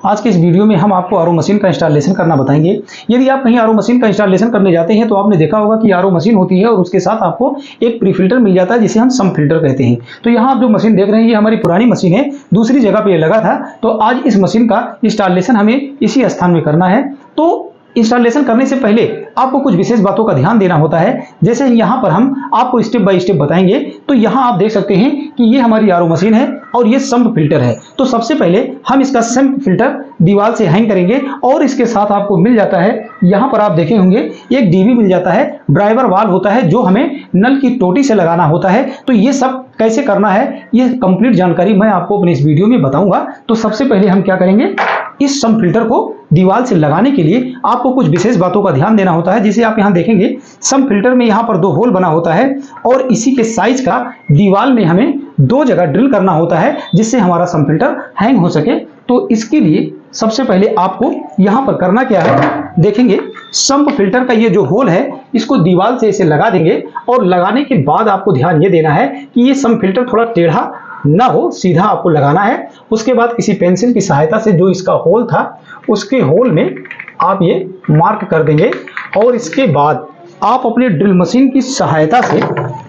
आज के इस वीडियो में हम आपको आरओ मशीन का इंस्टॉलेशन करना बताएंगे। यदि आप कहीं आरओ मशीन का इंस्टॉलेशन करने जाते हैं तो आपने देखा होगा कि आरओ मशीन होती है और उसके साथ आपको एक प्री फिल्टर मिल जाता है जिसे हम सम फिल्टर कहते हैं। तो यहाँ आप जो मशीन देख रहे हैं ये हमारी पुरानी मशीन है, दूसरी जगह पे ये लगा था। तो आज इस मशीन का इंस्टॉलेशन हमें इसी स्थान में करना है। तो इंस्टॉलेशन करने से पहले आपको कुछ विशेष बातों का ध्यान देना होता है। जैसे यहाँ पर हम आपको स्टेप बाय स्टेप बताएंगे। तो यहाँ आप देख सकते हैं कि ये हमारी आरओ मशीन है और ये सम्प फिल्टर है। तो सबसे पहले हम इसका सम्प फिल्टर दीवार से हैंग करेंगे और इसके साथ आपको मिल जाता है, यहाँ पर आप देखे होंगे एक डीवी मिल जाता है, ड्राइवर वाल्व होता है जो हमें नल की टोटी से लगाना होता है। तो ये सब कैसे करना है ये कंप्लीट जानकारी मैं आपको अपने इस वीडियो में बताऊंगा। तो सबसे पहले हम क्या करेंगे, इस सम फिल्टर को दीवार से लगाने के लिए आपको कुछ विशेष बातों का ध्यान देना होता है। जिसे आप यहाँ देखेंगे सम फिल्टर में यहाँ पर 2 होल बना होता है और इसी के साइज का दीवार में हमें 2 जगह ड्रिल करना होता है जिससे हमारा सम फिल्टर हैंग हो सके। तो इसके लिए सबसे पहले आपको यहाँ पर करना क्या है, देखेंगे सम्प फिल्टर का ये जो होल है इसको दीवार से इसे लगा देंगे और लगाने के बाद आपको ध्यान ये देना है कि ये सम फिल्टर थोड़ा टेढ़ा ना हो, सीधा आपको लगाना है। उसके बाद किसी पेंसिल की सहायता से जो इसका होल था उसके होल में आप ये मार्क कर देंगे और इसके बाद आप अपने ड्रिल मशीन की सहायता से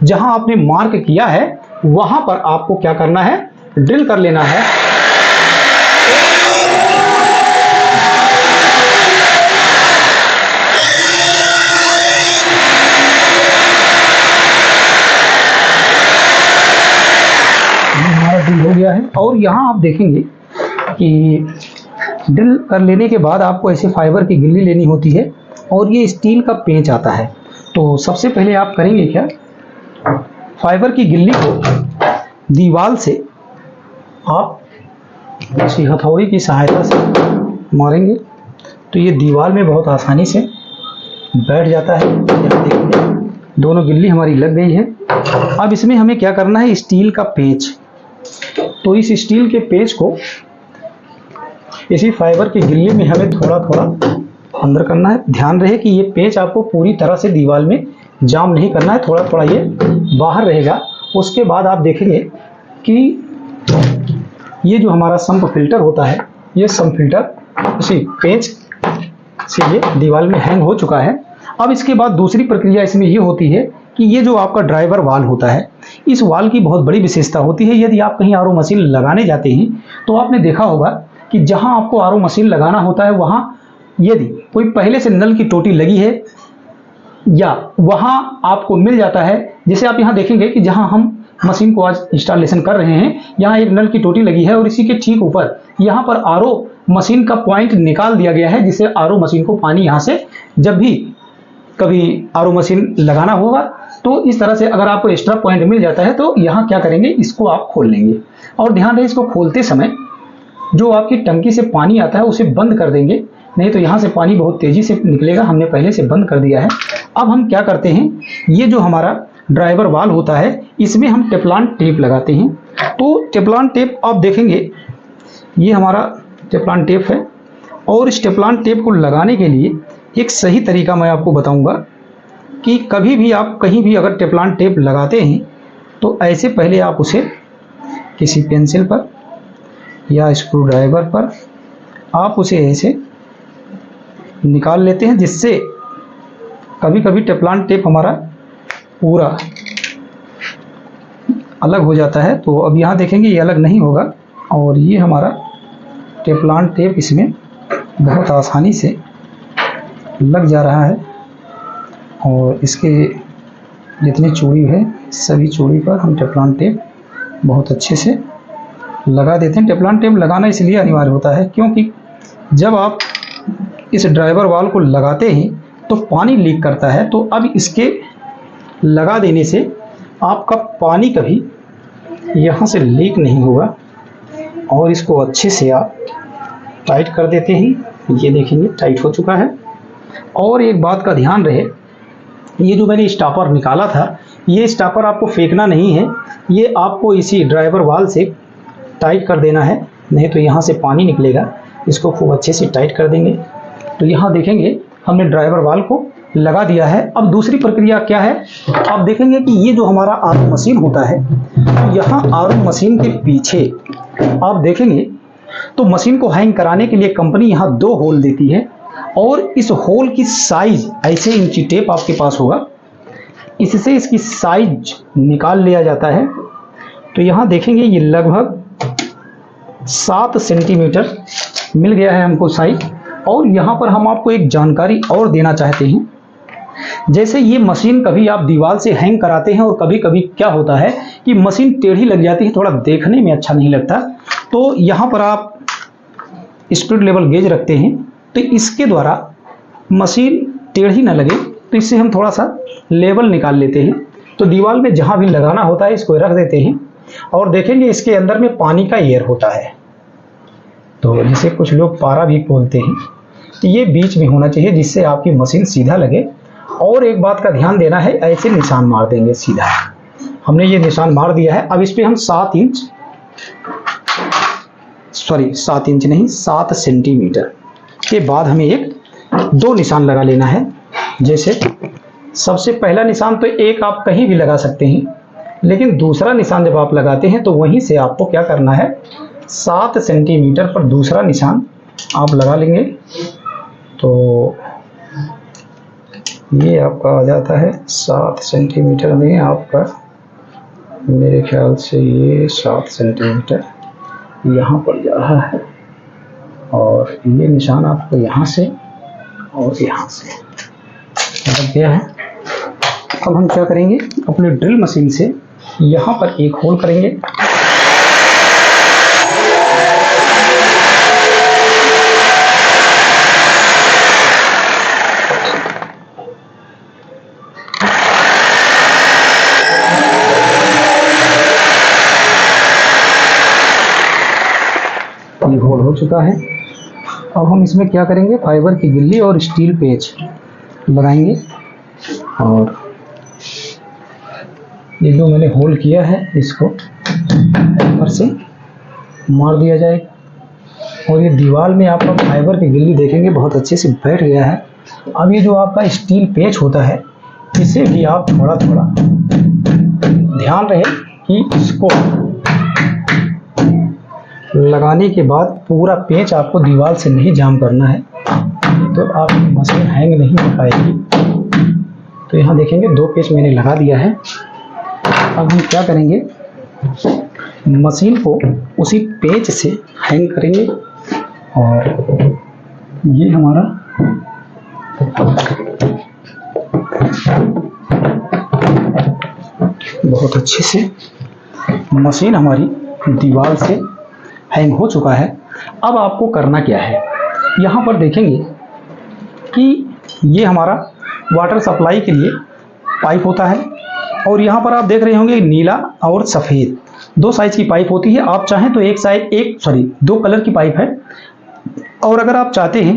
जहां आपने मार्क किया है वहां पर आपको क्या करना है, ड्रिल कर लेना है। ड्रिल हो गया है और यहाँ आप देखेंगे कि ड्रिल कर लेने के बाद आपको ऐसे फाइबर की गिल्ली लेनी होती है और ये स्टील का पेंच आता है। तो सबसे पहले आप करेंगे क्या, फाइबर की गिल्ली को दीवार से आप इसी हथौड़ी की सहायता से मारेंगे तो ये दीवार में बहुत आसानी से बैठ जाता है। यहाँ देखेंगे दोनों गिल्ली हमारी लग गई है। अब इसमें हमें क्या करना है, स्टील का पेंच। तो इस स्टील के पेंच को इसी फाइबर की गिल्ली में हमें थोड़ा थोड़ा अंदर करना है। ध्यान रहे कि ये पेंच आपको पूरी तरह से दीवार में जाम नहीं करना है, थोड़ा थोड़ा ये बाहर रहेगा। उसके बाद आप देखेंगे कि ये जो हमारा सम्प फिल्टर होता है ये सम्प फिल्टर उसी पेंच से ये दीवार में हैंग हो चुका है। अब इसके बाद दूसरी प्रक्रिया इसमें ये होती है कि ये जो आपका ड्राइवर वाल्व होता है इस वाल्व की बहुत बड़ी विशेषता होती है। यदि आप कहीं आरओ मशीन लगाने जाते हैं तो आपने देखा होगा कि जहां आपको आरओ मशीन लगाना होता है वहां यदि कोई पहले से नल की टोटी लगी है या वहां आपको मिल जाता है, जैसे आप यहां देखेंगे कि जहां हम मशीन को आज इंस्टॉलेशन कर रहे हैं यहाँ एक नल की टोटी लगी है और इसी के ठीक ऊपर यहाँ पर आरओ मशीन का पॉइंट निकाल दिया गया है जिससे आरओ मशीन को पानी यहाँ से जब भी कभी आरओ मशीन लगाना होगा तो इस तरह से अगर आपको एक्स्ट्रा पॉइंट मिल जाता है तो यहाँ क्या करेंगे, इसको आप खोल लेंगे। और ध्यान रहे इसको खोलते समय जो आपकी टंकी से पानी आता है उसे बंद कर देंगे, नहीं तो यहाँ से पानी बहुत तेजी से निकलेगा। हमने पहले से बंद कर दिया है। अब हम क्या करते हैं, ये जो हमारा ड्राइवर वाल्व होता है इसमें हम टेफ्लॉन टेप लगाते हैं। तो टेफ्लॉन टेप आप देखेंगे ये हमारा टेफ्लॉन टेप है और इस टेफ्लॉन टेप को लगाने के लिए एक सही तरीका मैं आपको बताऊंगा कि कभी भी आप कहीं भी अगर टेफ्लॉन टेप लगाते हैं तो ऐसे पहले आप उसे किसी पेंसिल पर या स्क्रू ड्राइवर पर आप उसे ऐसे निकाल लेते हैं जिससे कभी कभी टेफ्लॉन टेप हमारा पूरा अलग हो जाता है। तो अब यहाँ देखेंगे ये अलग नहीं होगा और ये हमारा टेफ्लॉन टेप इसमें बहुत आसानी से लग जा रहा है और इसके जितनी चूड़ी है सभी चूड़ी पर हम टेफ्लॉन टेप बहुत अच्छे से लगा देते हैं। टेफ्लॉन टेप लगाना इसलिए अनिवार्य होता है क्योंकि जब आप इस ड्राइवर वाल्व को लगाते हैं तो पानी लीक करता है। तो अब इसके लगा देने से आपका पानी कभी यहाँ से लीक नहीं होगा और इसको अच्छे से आप टाइट कर देते हैं। ये देखेंगे टाइट हो चुका है। और एक बात का ध्यान रहे, ये जो मैंने स्टॉपर निकाला था ये स्टॉपर आपको फेंकना नहीं है, ये आपको इसी ड्राइवर वाल्व से टाइट कर देना है, नहीं तो यहाँ से पानी निकलेगा। इसको खूब अच्छे से टाइट कर देंगे। तो यहाँ देखेंगे हमने ड्राइवर वाल्व को लगा दिया है। अब दूसरी प्रक्रिया क्या है, आप देखेंगे कि ये जो हमारा आरओ मशीन होता है तो यहाँ आरओ मशीन के पीछे आप देखेंगे तो मशीन को हैंग कराने के लिए कंपनी यहाँ 2 होल देती है और इस होल की साइज ऐसे इंची टेप आपके पास होगा, इससे इसकी साइज निकाल लिया जाता है। तो यहाँ देखेंगे ये लगभग 7 सेंटीमीटर मिल गया है हमको साइज। और यहाँ पर हम आपको एक जानकारी और देना चाहते हैं, जैसे ये मशीन कभी आप दीवार से हैंग कराते हैं और कभी कभी क्या होता है कि मशीन टेढ़ी लग जाती है, थोड़ा देखने में अच्छा नहीं लगता। तो यहाँ पर आप स्पीड लेवल गेज रखते हैं, तो इसके द्वारा मशीन टेढ़ी ना लगे, तो इससे हम थोड़ा सा लेवल निकाल लेते हैं। तो दीवार में जहाँ भी लगाना होता है इसको रख देते हैं और देखेंगे इसके अंदर में पानी का एयर होता है, तो जिसे कुछ लोग पारा भी बोलते हैं। तो ये बीच में होना चाहिए जिससे आपकी मशीन सीधा लगे। और एक बात का ध्यान देना है, ऐसे निशान मार देंगे सीधा। हमने ये निशान मार दिया है। अब इस पे हम 7 इंच नहीं 7 सेंटीमीटर के बाद हमें 2 निशान लगा लेना है। जैसे सबसे पहला निशान तो एक आप कहीं भी लगा सकते हैं, लेकिन दूसरा निशान जब आप लगाते हैं तो वहीं से आपको क्या करना है, 7 सेंटीमीटर पर दूसरा निशान आप लगा लेंगे। तो ये आपका आ जाता है 7 सेंटीमीटर में आपका, मेरे ख्याल से ये 7 सेंटीमीटर यहाँ पर जा रहा है और ये निशान आपको यहाँ से और यहाँ से लग गया है। अब हम क्या करेंगे, अपने ड्रिल मशीन से यहाँ पर एक होल करेंगे। ये होल हो चुका है। अब हम इसमें क्या करेंगे, फाइबर की गिल्ली और स्टील पेच लगाएंगे और ये जो मैंने होल किया है इसको ऊपर से मार दिया जाएगा और ये दीवार में आपका फाइबर की गिल्ली देखेंगे बहुत अच्छे से बैठ गया है। अब ये जो आपका स्टील पेच होता है इसे भी आप थोड़ा थोड़ा ध्यान रहे कि इसको लगाने के बाद पूरा पेच आपको दीवार से नहीं जाम करना है, तो आपकी मशीन हैंग नहीं हो पाएगी। तो यहाँ देखेंगे 2 पेच मैंने लगा दिया है। अब हम क्या करेंगे, मशीन को उसी पेच से हैंग करेंगे और ये हमारा बहुत अच्छे से मशीन हमारी दीवार से हैंग हो चुका है। अब आपको करना क्या है, यहाँ पर देखेंगे कि ये हमारा वाटर सप्लाई के लिए पाइप होता है और यहाँ पर आप देख रहे होंगे नीला और सफ़ेद 2 साइज की पाइप होती है। आप चाहें तो 2 कलर की पाइप है और अगर आप चाहते हैं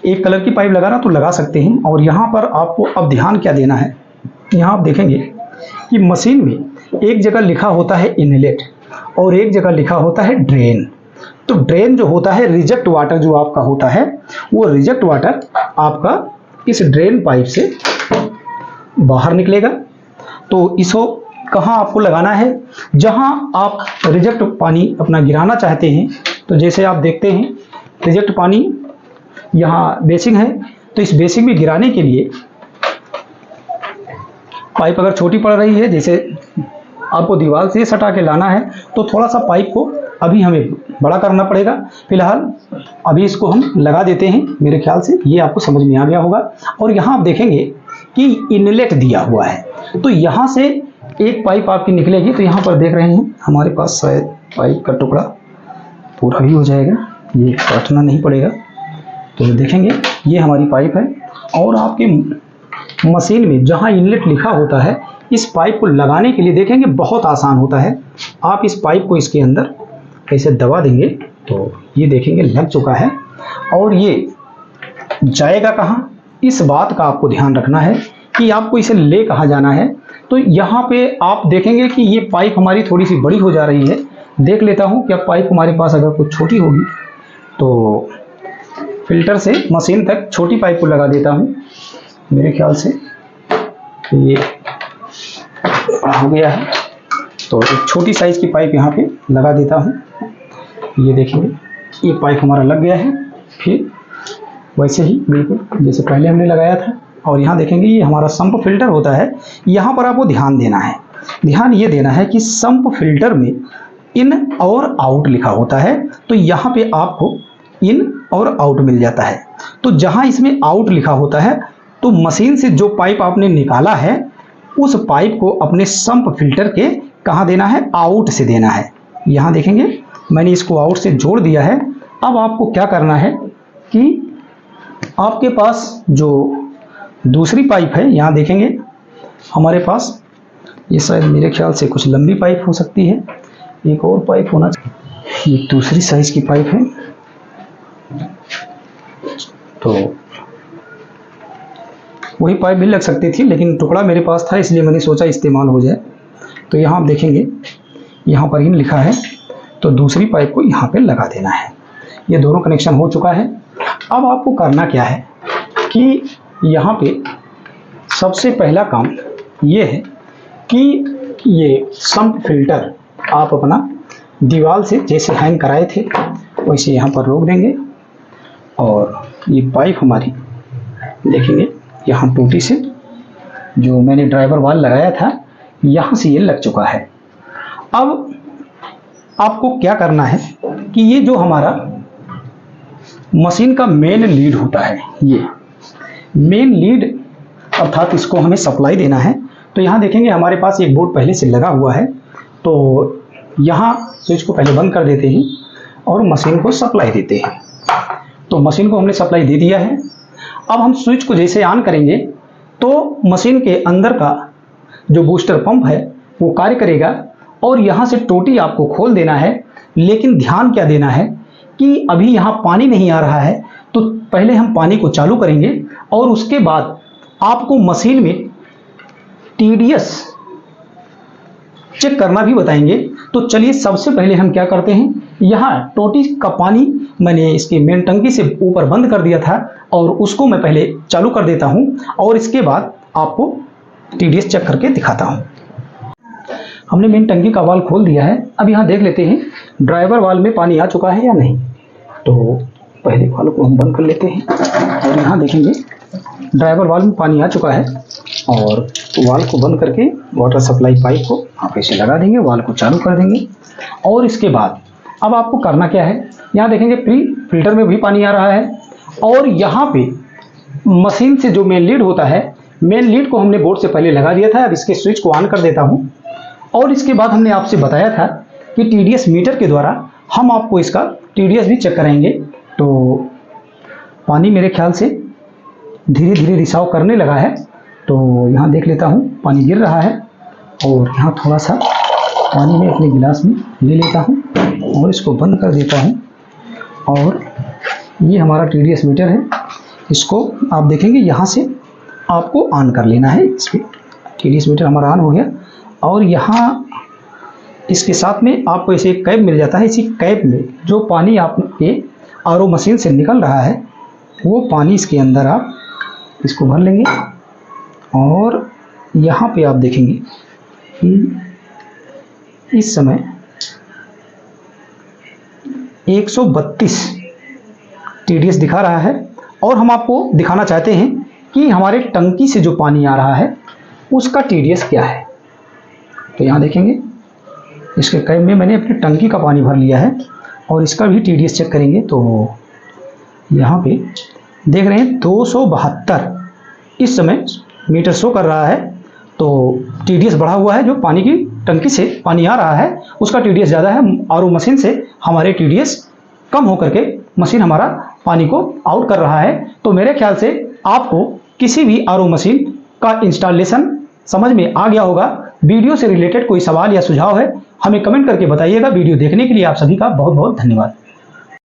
1 कलर की पाइप लगाना तो लगा सकते हैं। और यहाँ पर आपको अब ध्यान क्या देना है, यहाँ आप देखेंगे कि मशीन में एक जगह लिखा होता है इनलेट और एक जगह लिखा होता है ड्रेन। तो ड्रेन जो होता है रिजेक्ट वाटर जो आपका होता है, वो रिजेक्ट वाटर आपका इस ड्रेन पाइप से बाहर निकलेगा। तो इसको कहाँ आपको लगाना है, जहाँ आप रिजेक्ट पानी अपना गिराना चाहते हैं। तो जैसे आप देखते हैं रिजेक्ट पानी यहाँ बेसिंग है, तो इस बेसिंग में गिराने के लिए पाइप अगर छोटी पड़ रही है, जैसे आपको दीवार से सटा के लाना है, तो थोड़ा सा पाइप को अभी हमें बड़ा करना पड़ेगा। फिलहाल अभी इसको हम लगा देते हैं। मेरे ख्याल से ये आपको समझ में आ गया होगा। और यहाँ आप देखेंगे कि इनलेट दिया हुआ है, तो यहाँ से एक पाइप आपकी निकलेगी। तो यहाँ पर देख रहे हैं हमारे पास शायद पाइप का टुकड़ा पूरा भी हो जाएगा, ये काटना नहीं पड़ेगा। तो देखेंगे ये हमारी पाइप है और आपकी मशीन में जहाँ इनलेट लिखा होता है, इस पाइप को लगाने के लिए देखेंगे बहुत आसान होता है। आप इस पाइप को इसके अंदर ऐसे दबा देंगे तो ये देखेंगे लग चुका है। और ये जाएगा कहाँ, इस बात का आपको ध्यान रखना है कि आपको इसे ले कहाँ जाना है। तो यहाँ पे आप देखेंगे कि ये पाइप हमारी थोड़ी सी बड़ी हो जा रही है। देख लेता हूँ क्या पाइप हमारे पास अगर कुछ छोटी होगी तो फिल्टर से मशीन तक छोटी पाइप को लगा देता हूँ। मेरे ख्याल से ये हो गया है, तो एक छोटी साइज की पाइप यहाँ पे लगा देता हूँ। ये देखेंगे ये पाइप हमारा लग गया है, फिर वैसे ही बिल्कुल जैसे पहले हमने लगाया था। और यहाँ देखेंगे ये हमारा सम्प फिल्टर होता है। यहाँ पर आपको ध्यान देना है, ध्यान ये देना है कि सम्प फिल्टर में इन और आउट लिखा होता है, तो यहाँ पे आपको इन और आउट मिल जाता है। तो जहाँ इसमें आउट लिखा होता है तो मशीन से जो पाइप आपने निकाला है उस पाइप को अपने सम्प फिल्टर के कहाँ देना है, आउट से देना है। यहाँ देखेंगे मैंने इसको आउट से जोड़ दिया है। अब आपको क्या करना है कि आपके पास जो दूसरी पाइप है, यहाँ देखेंगे हमारे पास ये शायद मेरे ख्याल से कुछ लंबी पाइप हो सकती है, एक और पाइप होना चाहिए। ये दूसरी साइज की पाइप है, तो वही पाइप भी लग सकती थी लेकिन टुकड़ा मेरे पास था इसलिए मैंने सोचा इस्तेमाल हो जाए। तो यहाँ आप देखेंगे यहाँ पर इन लिखा है, तो दूसरी पाइप को यहाँ पे लगा देना है। ये दोनों कनेक्शन हो चुका है। अब आपको करना क्या है कि यहाँ पे सबसे पहला काम ये है कि ये सम्प फिल्टर आप अपना दीवार से जैसे हैंग कराए थे वैसे यहाँ पर रोक देंगे। और ये पाइप हमारी देखेंगे यहाँ टूटी से जो मैंने ड्राइवर वाल लगाया था यहाँ से ये लग चुका है। अब आपको क्या करना है कि ये जो हमारा मशीन का मेन लीड होता है, ये मेन लीड अर्थात इसको हमें सप्लाई देना है। तो यहाँ देखेंगे हमारे पास एक बोर्ड पहले से लगा हुआ है, तो यहाँ स्विच को पहले बंद कर देते हैं और मशीन को सप्लाई देते हैं। तो मशीन को हमने सप्लाई दे दिया है। अब हम स्विच को जैसे ऑन करेंगे तो मशीन के अंदर का जो बूस्टर पंप है वो कार्य करेगा और यहाँ से टोटी आपको खोल देना है। लेकिन ध्यान क्या देना है कि अभी यहाँ पानी नहीं आ रहा है, तो पहले हम पानी को चालू करेंगे और उसके बाद आपको मशीन में TDS चेक करना भी बताएंगे। तो चलिए सबसे पहले हम क्या करते हैं, यहाँ टोटी का पानी मैंने इसके मेन टंकी से ऊपर बंद कर दिया था और उसको मैं पहले चालू कर देता हूँ और इसके बाद आपको TDS चेक करके दिखाता हूँ। हमने मेन टंकी का वाल्व खोल दिया है। अब यहाँ देख लेते हैं ड्राइवर वाल्व में पानी आ चुका है या नहीं। तो पहले वाल्व को हम बंद कर लेते हैं और यहाँ देखेंगे ड्राइवर वाल्व में पानी आ चुका है और वाल्व को बंद करके वाटर सप्लाई पाइप को आप ऐसे लगा देंगे, वाल्व को चालू कर देंगे। और इसके बाद अब आपको करना क्या है, यहाँ देखेंगे प्री फिल्टर में भी पानी आ रहा है और यहाँ पे मशीन से जो मेन लीड होता है, मेन लीड को हमने बोर्ड से पहले लगा दिया था। अब इसके स्विच को ऑन कर देता हूँ और इसके बाद हमने आपसे बताया था कि TDS मीटर के द्वारा हम आपको इसका TDS भी चेक कराएंगे। तो पानी मेरे ख्याल से धीरे धीरे रिसाव करने लगा है, तो यहाँ देख लेता हूँ पानी गिर रहा है और यहाँ थोड़ा सा पानी में अपने गिलास में ले लेता हूँ और इसको बंद कर देता हूँ। और ये हमारा TDS मीटर है, इसको आप देखेंगे यहाँ से आपको ऑन कर लेना है। इस पर TDS मीटर हमारा ऑन हो गया और यहाँ इसके साथ में आपको ऐसे एक कैप मिल जाता है। इसी कैप में जो पानी आपके RO मशीन से निकल रहा है वो पानी इसके अंदर आप इसको भर लेंगे और यहाँ पे आप देखेंगे कि इस समय 132 TDS दिखा रहा है। और हम आपको दिखाना चाहते हैं कि हमारे टंकी से जो पानी आ रहा है उसका TDS क्या है। तो यहाँ देखेंगे इसके कैप में मैंने अपनी टंकी का पानी भर लिया है और इसका भी TDS चेक करेंगे। तो यहाँ पे देख रहे हैं 272 इस समय मीटर शो कर रहा है। तो TDS बढ़ा हुआ है, जो पानी की टंकी से पानी आ रहा है उसका TDS ज़्यादा है। RO मशीन से हमारे TDS कम होकर के मशीन हमारा पानी को आउट कर रहा है। तो मेरे ख्याल से आपको किसी भी RO मशीन का इंस्टॉलेशन समझ में आ गया होगा। वीडियो से रिलेटेड कोई सवाल या सुझाव है हमें कमेंट करके बताइएगा। वीडियो देखने के लिए आप सभी का बहुत बहुत धन्यवाद।